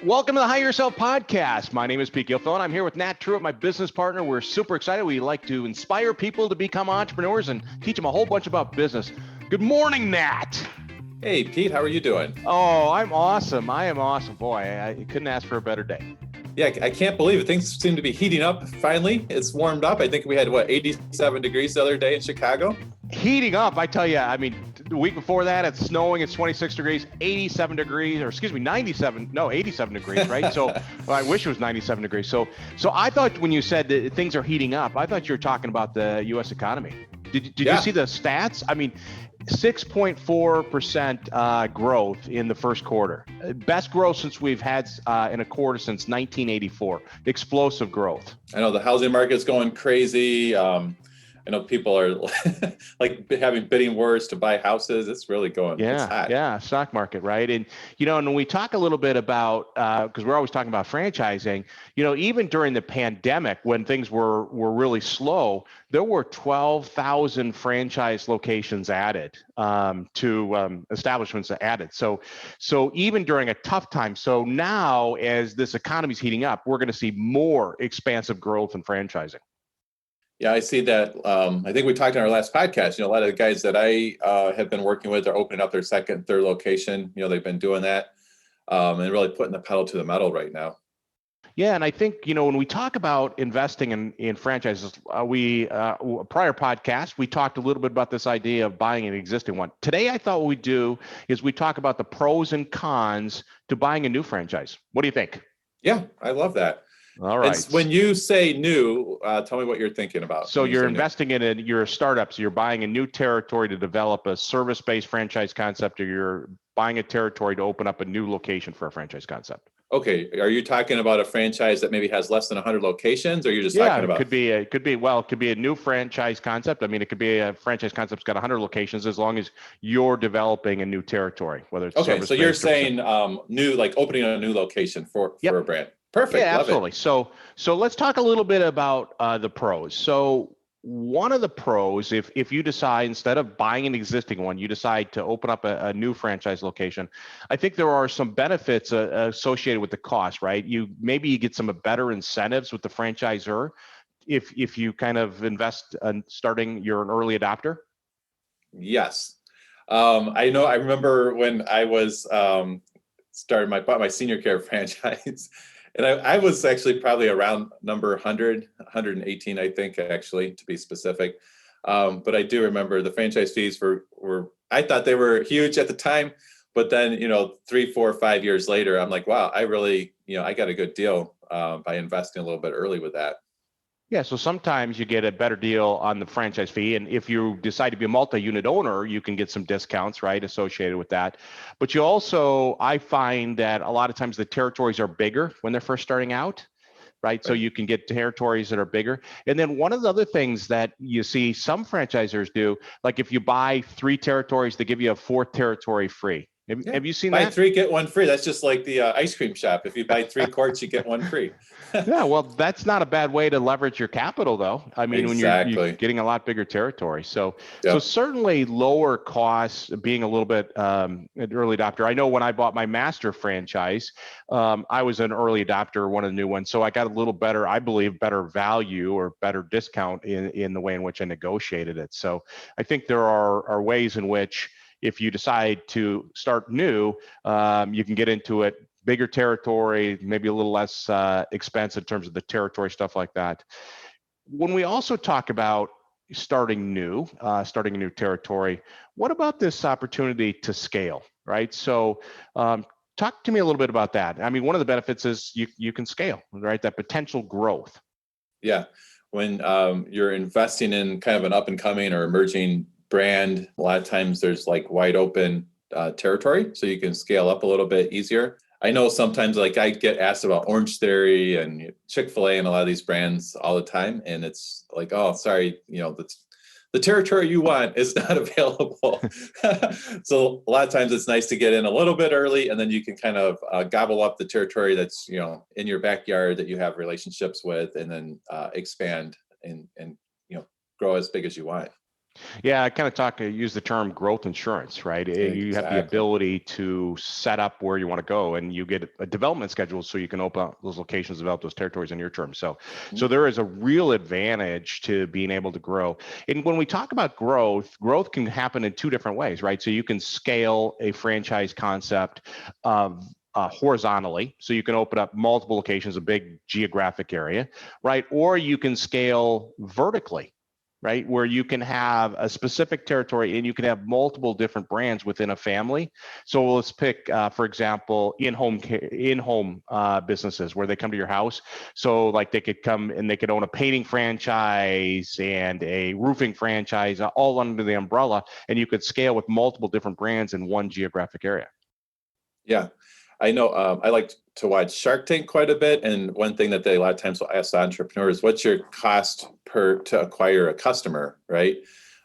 Welcome to the Hire Yourself podcast. My name is Pete Gilfil, and I'm here with Nat Truitt, my business partner. We're super excited. We like to inspire people to become entrepreneurs and teach them a whole bunch about business. Good morning, Nat. Hey, Pete, how are you doing? Oh, I'm awesome. I am awesome. Boy, I couldn't ask for a better day. Yeah, I can't believe it. Things seem to be heating up finally. It's warmed up. I think we had, 87 degrees the other day in Chicago? Heating up, I tell you, the week before that, it's snowing, it's 26 degrees, 87 degrees, or excuse me, 87 degrees, right? So well, I wish it was 97 degrees. So I thought when you said that things are heating up, I thought you were talking about the U.S. economy. Did you see the stats? 6.4% growth in the first quarter. Best growth since we've had in a quarter since 1984. Explosive growth. I know the housing market's going crazy. I know people are like having bidding wars to buy houses. It's really going. It's hot. Yeah, stock market, right? And and when we talk a little bit about because we're always talking about franchising, even during the pandemic when things were really slow, there were 12,000 franchise locations added to establishments added. So even during a tough time, so now as this economy's heating up, we're going to see more expansive growth in franchising. Yeah, I see that. I think we talked in our last podcast, a lot of the guys that I have been working with are opening up their second, third location. They've been doing that and really putting the pedal to the metal right now. Yeah, and I think, when we talk about investing in franchises, prior podcast, we talked a little bit about this idea of buying an existing one. Today, I thought what we'd do is we talk about the pros and cons to buying a new franchise. What do you think? Yeah, I love that. All right. When you say new, tell me what you're thinking about. So you're investing in it, you're a startup, so you're buying a new territory to develop a service-based franchise concept, or you're buying a territory to open up a new location for a franchise concept. Okay, are you talking about a franchise that maybe has less than 100 locations, or you're just talking about? It could be a new franchise concept. It could be a franchise concept's got 100 locations as long as you're developing a new territory, whether it's okay. So you're saying new, like opening a new location for a brand. Perfect. Yeah, love absolutely. It. So let's talk a little bit about the pros. So one of the pros, if you decide instead of buying an existing one, you decide to open up a new franchise location, I think there are some benefits associated with the cost, right? You get some better incentives with the franchisor if you kind of invest in starting, you're an early adopter. Yes. I remember when I was bought my senior care franchise. And I was actually probably around number 100, 118, I think, actually, to be specific. But I do remember the franchise fees were I thought they were huge at the time. But then, 3, 4, 5 years later, I'm like, wow, I really, I got a good deal by investing a little bit early with that. Yeah, so sometimes you get a better deal on the franchise fee. And if you decide to be a multi-unit owner, you can get some discounts, right, associated with that. But you also, I find that a lot of times the territories are bigger when they're first starting out, right? So you can get territories that are bigger. And then one of the other things that you see some franchisors do, like if you buy 3 territories, they give you a 4th territory free. Have you seen that? Buy 3, get 1 free. That's just like the ice cream shop. If you buy 3 quarts, you get 1 free. Yeah, well, that's not a bad way to leverage your capital, though. Exactly. When you're getting a lot bigger territory. So certainly lower costs, being a little bit an early adopter. I know when I bought my master franchise, I was an early adopter, one of the new ones. So I got a little better, I believe, better value or better discount in the way in which I negotiated it. So I think there are ways in which if you decide to start new, you can get into it, bigger territory, maybe a little less expensive in terms of the territory, stuff like that. When we also talk about starting a new territory, what about this opportunity to scale, right? So talk to me a little bit about that. One of the benefits is you can scale, right? That potential growth. Yeah, when you're investing in kind of an up and coming or emerging brand, a lot of times there's like wide open territory, so you can scale up a little bit easier. I know sometimes like I get asked about Orange Theory and Chick-fil-A and a lot of these brands all the time, and it's like, oh, sorry, the territory you want is not available. So a lot of times it's nice to get in a little bit early, and then you can kind of gobble up the territory that's in your backyard that you have relationships with, and then expand and grow as big as you want. Yeah, I kind of use the term growth insurance, right? You have the Exactly. ability to set up where you want to go, and you get a development schedule so you can open up those locations, develop those territories in your term. So Mhm. there is a real advantage to being able to grow. And when we talk about growth, growth can happen in two different ways, right? So you can scale a franchise concept of horizontally, so you can open up multiple locations, a big geographic area, right? Or you can scale vertically, right? Where you can have a specific territory and you can have multiple different brands within a family. So let's pick, for example, in-home businesses where they come to your house. So like they could come and they could own a painting franchise and a roofing franchise all under the umbrella, and you could scale with multiple different brands in one geographic area. Yeah, I know. I like to watch Shark Tank quite a bit, and one thing that they a lot of times will ask entrepreneurs, "What's your cost per to acquire a customer?" Right?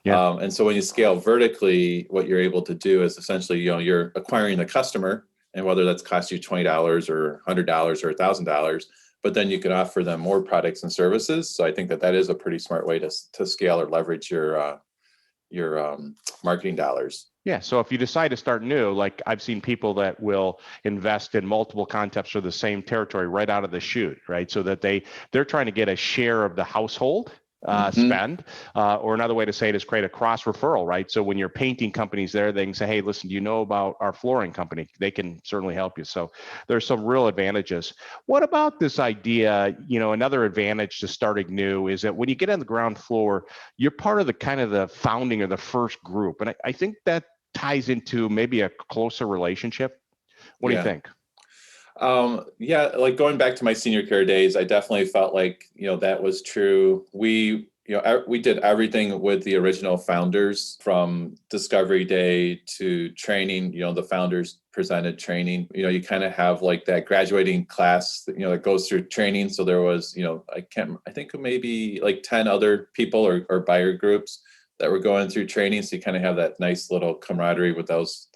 Yeah. And so when you scale vertically, what you're able to do is essentially, you're acquiring the customer, and whether that's cost you $20 or $100 or $1,000, but then you can offer them more products and services. So I think that that is a pretty smart way to scale or leverage your marketing dollars. Yeah. So if you decide to start new, like I've seen people that will invest in multiple concepts for the same territory right out of the chute, right? So that they're trying to get a share of the household Hmm. spend, or another way to say it is create a cross referral, right? So when your painting company's there, they can say, hey, listen, do you know about our flooring company? They can certainly help you. So there's some real advantages. What about this idea? Another advantage to starting new is that when you get on the ground floor, you're part of the kind of the founding or the first group. And I think that ties into maybe a closer relationship. What do you Yeah. think? Yeah, like going back to my senior care days, I definitely felt like, that was true. We did everything with the original founders from discovery day to training. The founders presented training. You kind of have like that graduating class that goes through training. So there was, I think maybe like 10 other people or buyer groups that were going through training. So you kind of have that nice little camaraderie with those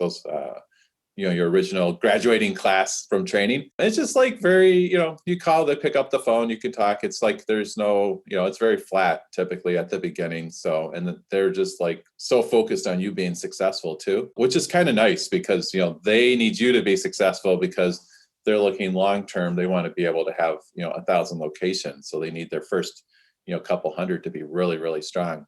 your original graduating class from training. And it's just like very, you call, they pick up the phone, you can talk. It's like there's no, it's very flat typically at the beginning. So, and they're just like so focused on you being successful too, which is kind of nice because, they need you to be successful because they're looking long term. They want to be able to have, 1,000 locations. So they need their first, couple hundred to be really, really strong.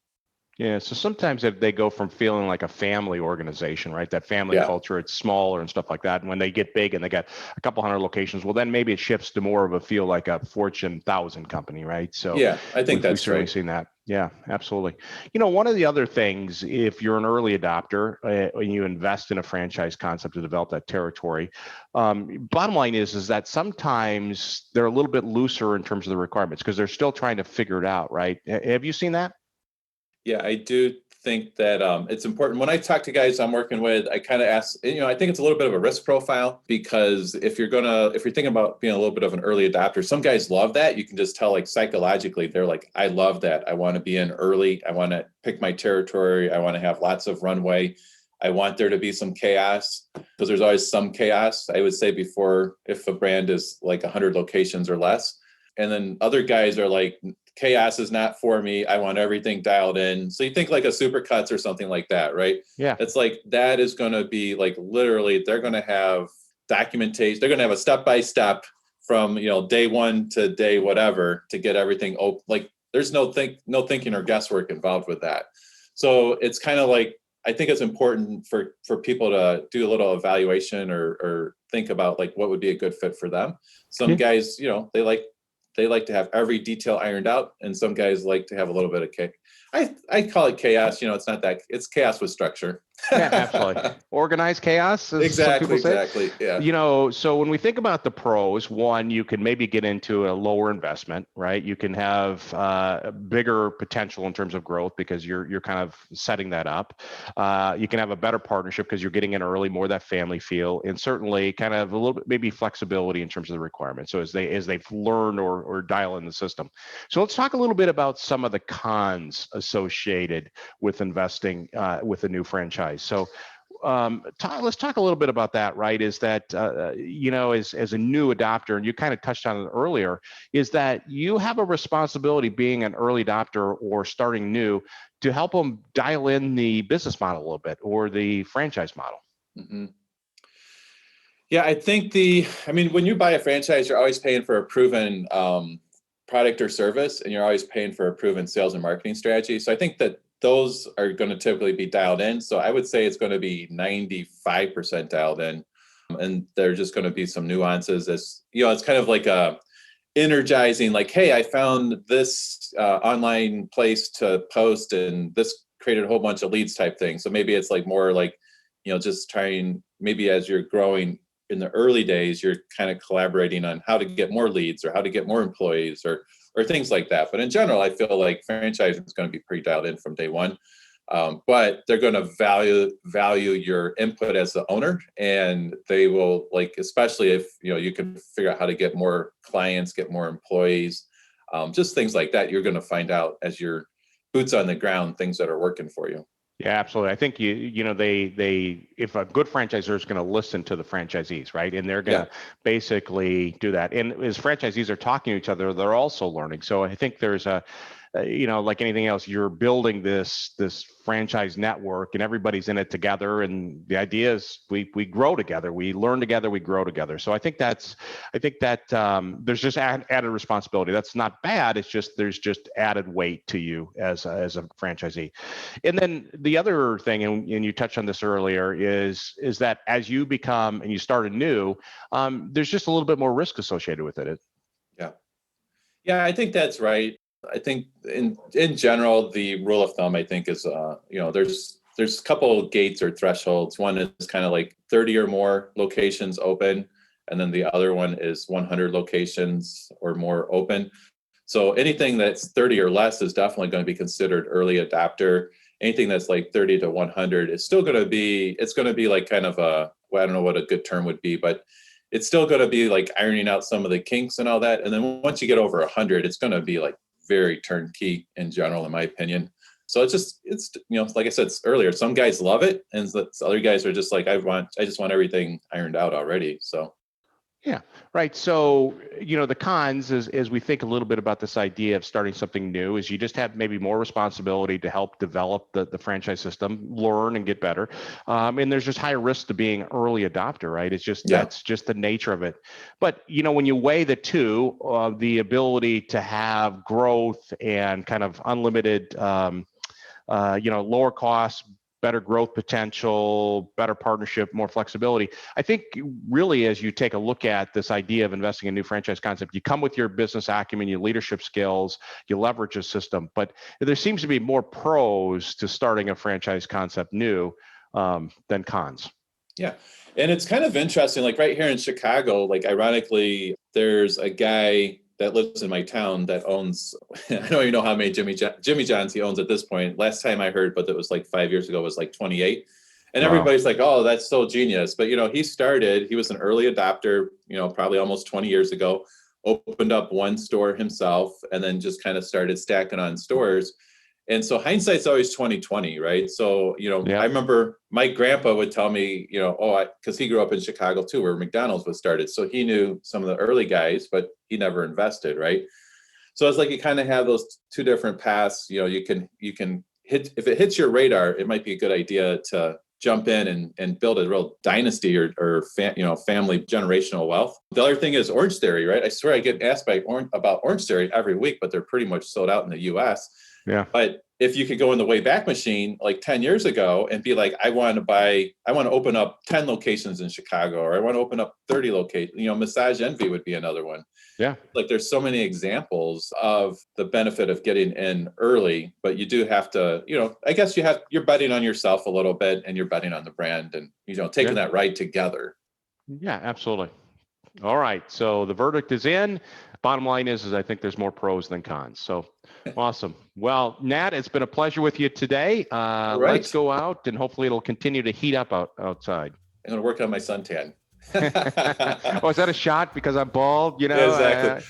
Yeah, so sometimes if they go from feeling like a family organization, right? That family Yeah. culture, it's smaller and stuff like that. And when they get big and they got a couple hundred locations, well, then maybe it shifts to more of a feel like a Fortune 1000 company, right? So Yeah. I think we've that's certainly right. seen that. Yeah, absolutely. One of the other things, if you're an early adopter and you invest in a franchise concept to develop that territory, bottom line is that sometimes they're a little bit looser in terms of the requirements because they're still trying to figure it out, right? Have you seen that? Yeah, I do think that it's important. When I talk to guys I'm working with, I kind of ask, I think it's a little bit of a risk profile because if you're thinking about being a little bit of an early adopter, some guys love that. You can just tell like psychologically, they're like, I love that. I want to be in early. I want to pick my territory. I want to have lots of runway. I want there to be some chaos because there's always some chaos. I would say before if a brand is like 100 locations or less. And then other guys are like, chaos is not for me. I want everything dialed in. So you think like a Supercuts or something like that, right? Yeah. It's like that is going to be like literally they're going to have documentation. They're going to have a step by step from day one to day whatever to get everything open. Like there's no thinking or guesswork involved with that. So it's kind of like I think it's important for people to do a little evaluation or think about like what would be a good fit for them. Some Yeah. guys, they like to have every detail ironed out, and some guys like to have a little bit of kick. I call it chaos. It's not that it's chaos with structure. Yeah, absolutely. Organized chaos, as some people Exactly, say. exactly. Yeah. So when we think about the pros, one, you can maybe get into a lower investment, right? You can have a bigger potential in terms of growth because you're kind of setting that up. You can have a better partnership because you're getting in early, more that family feel, and certainly kind of a little bit maybe flexibility in terms of the requirements. So as they've learned or dial in the system. So let's talk a little bit about some of the cons associated with investing with a new franchise. So let's talk a little bit about that, right? Is that, as a new adopter, and you kind of touched on it earlier, is that you have a responsibility being an early adopter or starting new to help them dial in the business model a little bit or the franchise model. Mm-hmm. Yeah, I think when you buy a franchise, you're always paying for a proven product or service, and you're always paying for a proven sales and marketing strategy. So I think that those are going to typically be dialed in. So I would say it's going to be 95% dialed in. And there's just going to be some nuances as, it's kind of like a energizing, like, hey, I found this online place to post and this created a whole bunch of leads type thing. So maybe it's like more like, just trying, maybe as you're growing in the early days, you're kind of collaborating on how to get more leads or how to get more employees or things like that. But in general, I feel like franchising is going to be pretty dialed in from day one. But they're going to value your input as the owner, and they will, like, especially if you can figure out how to get more clients, get more employees, just things like that. You're going to find out as your boots on the ground, things that are working for you. Yeah, absolutely. I think they if a good franchisor is going to listen to the franchisees, right, and they're going to basically do that. And as franchisees are talking to each other, they're also learning. So I think there's like anything else, you're building this franchise network, and everybody's in it together. And the idea is we grow together, we learn together, we grow together. So I think that there's just added responsibility. That's not bad. It's just there's just added weight to you as a franchisee. And then the other thing, and you touched on this earlier, is that as you become and you start anew, there's just a little bit more risk associated with it. Yeah, I think that's right. I think in general, the rule of thumb, I think, is, there's a couple of gates or thresholds. One is kind of like 30 or more locations open, and then the other one is 100 locations or more open. So anything that's 30 or less is definitely going to be considered early adopter. Anything that's like 30 to 100 is still going to be, it's going to be like kind of I don't know what a good term would be, but it's still going to be like ironing out some of the kinks and all that. And then once you get over 100, it's going to be like very turnkey in general, in my opinion. So it's like I said earlier, some guys love it, and other guys are just like, I just want everything ironed out already. So yeah, right. So the cons is, as we think a little bit about this idea of starting something new, is you just have maybe more responsibility to help develop the franchise system, learn and get better, and there's just higher risk to being early adopter, right? It's just that's just the nature of it. But when you weigh the two, the ability to have growth and kind of unlimited, lower costs, better growth potential, better partnership, more flexibility. I think really, as you take a look at this idea of investing in a new franchise concept, you come with your business acumen, your leadership skills, you leverage a system, but there seems to be more pros to starting a franchise concept new than cons. Yeah. And it's kind of interesting, like right here in Chicago, like ironically, there's a guy that lives in my town that owns, I don't even know how many Jimmy John's he owns at this point. Last time I heard, but it was like 5 years ago, was like 28. And everybody's like, oh, that's so genius. But, he was an early adopter, probably almost 20 years ago, opened up one store himself, and then just kind of started stacking on stores. And so hindsight's always 20/20, right? So, I remember my grandpa would tell me, because he grew up in Chicago too, where McDonald's was started. So he knew some of the early guys, but he never invested, right? So it's like you kind of have those two different paths. You can hit, if it hits your radar, it might be a good idea to jump in and build a real dynasty or family generational wealth. The other thing is Orange Theory, right? I swear I get asked about Orange Theory every week, but they're pretty much sold out in the US. Yeah. But if you could go in the Wayback Machine like 10 years ago and be like, I want to open up 10 locations in Chicago, or I want to open up 30 locations, Massage Envy would be another one. Yeah. Like there's so many examples of the benefit of getting in early, but you do have to, I guess you're betting on yourself a little bit, and you're betting on the brand, and, taking that ride together. Yeah, absolutely. All right. So the verdict is in. Bottom line is I think there's more pros than cons. So awesome. Well, Nat, it's been a pleasure with you today. Right. Let's go out, and hopefully it'll continue to heat up outside. I'm going to work on my suntan. Oh, is that a shot because I'm bald? Exactly.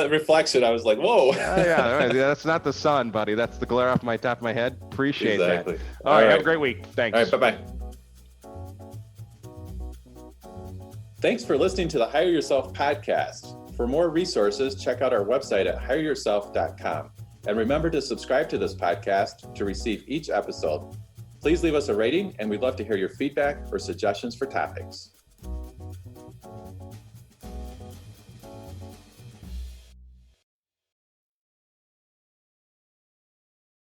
Reflection. I was like, whoa. Yeah, that's not the sun, buddy. That's the glare off my top of my head. Appreciate that. All right. Have a great week. Thanks. All right. Bye-bye. Thanks for listening to the Hire Yourself podcast. For more resources, check out our website at hireyourself.com. And remember to subscribe to this podcast to receive each episode. Please leave us a rating, and we'd love to hear your feedback or suggestions for topics.